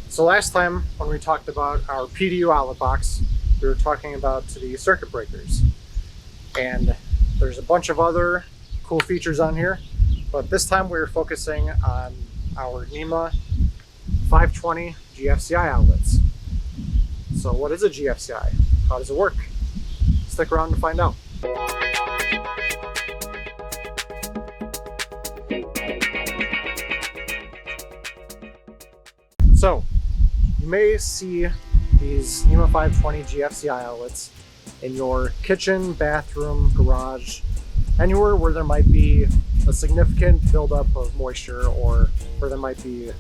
So last time when we talked about our PDU outlet box, we were talking about the circuit breakers. And there's a bunch of other cool features on here, but this time we were focusing on our NEMA 520 GFCI outlets. So what is a GFCI? How does it work? Stick around to find out. So you may see these NEMA 520 GFCI outlets in your kitchen, bathroom, garage, anywhere where there might be a significant buildup of moisture, or where there might be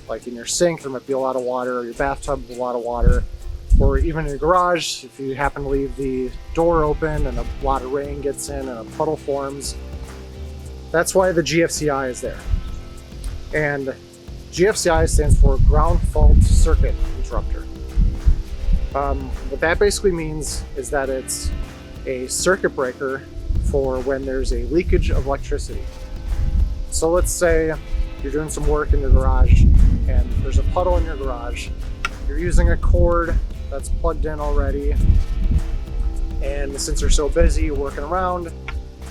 like in your sink there might be a lot of water, or your bathtub a lot of water, or even in your garage if you happen to leave the door open and a lot of rain gets in and a puddle forms. That's why the GFCI is there. And GFCI stands for ground fault circuit interrupter. What that basically means is that it's a circuit breaker for when there's a leakage of electricity. So let's say you're doing some work in your garage and there's a puddle in your garage. You're using a cord that's plugged in already, and since you're so busy working around,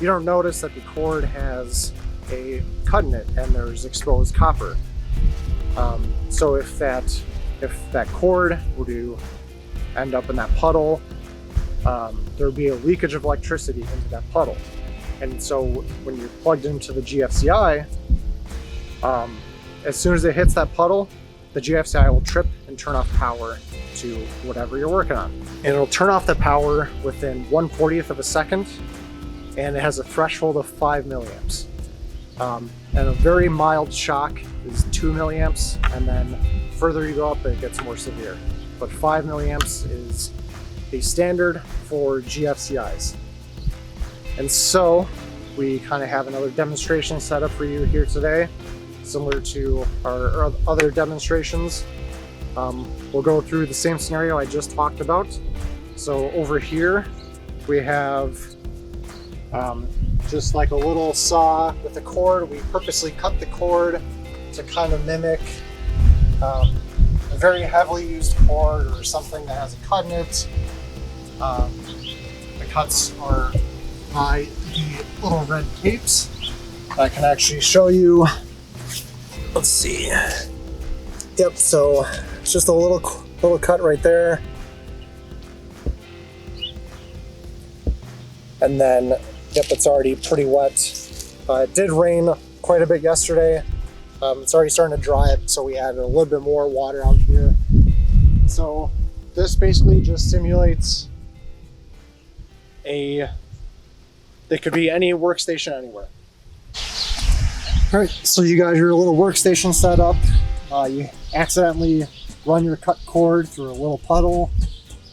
you don't notice that the cord has a cut in it and there's exposed copper. So if that cord were to end up in that puddle, there would be a leakage of electricity into that puddle. And so when you're plugged into the GFCI, as soon as it hits that puddle, the GFCI will trip and turn off power to whatever you're working on. And it'll turn off the power within 1/40th of a second, and it has a threshold of 5 milliamps. And a very mild shock is 2 milliamps, and then further you go up, it gets more severe. But 5 milliamps is the standard for GFCIs. And so we kind of have another demonstration set up for you here today, similar to our other demonstrations. We'll go through the same scenario I just talked about. So over here we have just like a little saw with a cord. We purposely cut the cord to kind of mimic a very heavily used cord or something that has a cut in it. The cuts are by the little red tapes. I can actually show you. Let's see. Yep, so it's just a little cut right there. And then, yep, it's already pretty wet. It did rain quite a bit yesterday. It's already starting to dry up, so we added a little bit more water out here. So this basically just simulates it could be any workstation anywhere. All right, so you got your little workstation set up. You accidentally run your cut cord through a little puddle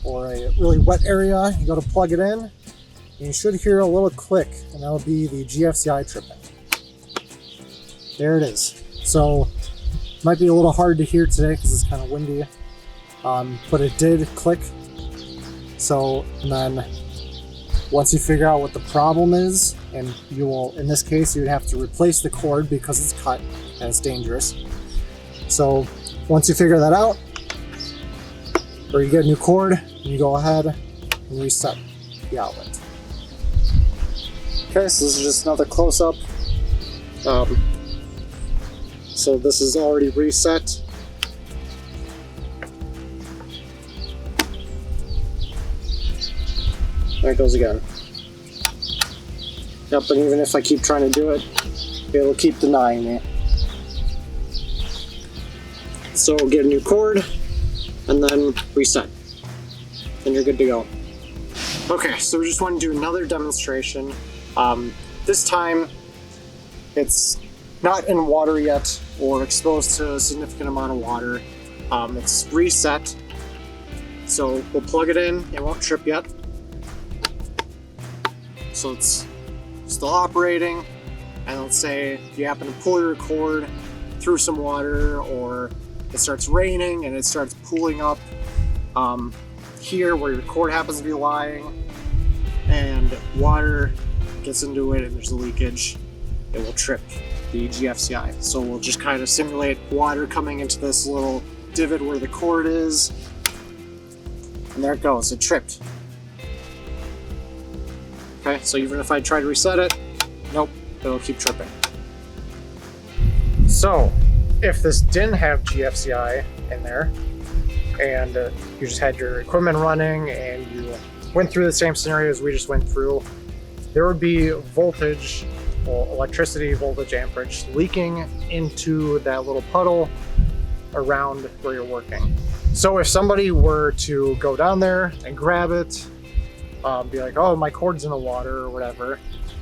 or a really wet area. You go to plug it in, and you should hear a little click, and that'll be the GFCI tripping. There it is. So it might be a little hard to hear today because it's kind of windy, but it did click. So, and then once you figure out what the problem is, and you will, in this case, you would have to replace the cord because it's cut and it's dangerous. So once you figure that out, or you get a new cord, you go ahead and reset the outlet. Okay, so this is just another close-up. So this is already reset. There it goes again. Yep, and even if I keep trying to do it, it'll keep denying me. So we'll get a new cord and then reset, and you're good to go. Okay, so we just want to do another demonstration. This time it's not in water yet or exposed to a significant amount of water. It's reset, so we'll plug it in. It won't trip yet. So it's still operating, and let's say you happen to pull your cord through some water, or it starts raining and it starts pooling up here where your cord happens to be lying, and water gets into it and there's a leakage. It will trip the GFCI. So we'll just kind of simulate water coming into this little divot where the cord is. And there it goes, it tripped. Okay, so even if I try to reset it, nope, it'll keep tripping. So, if this didn't have GFCI in there, and you just had your equipment running and you went through the same scenarios we just went through, there would be voltage, well, electricity, voltage, amperage leaking into that little puddle around where you're working. So if somebody were to go down there and grab it, be like, oh, my cord's in the water or whatever,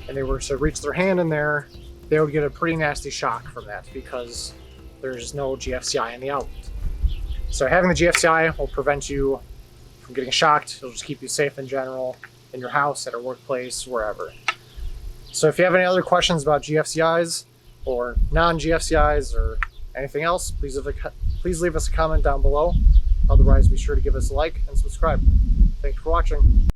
and they were to reach their hand in there, they would get a pretty nasty shock from that because there's no GFCI in the outlet. So having the GFCI will prevent you from getting shocked. It'll just keep you safe in general, in your house, at a workplace, wherever. So if you have any other questions about GFCIs or non-GFCIs or anything else, please leave us a comment down below. Otherwise, be sure to give us a like and subscribe. Thank you for watching.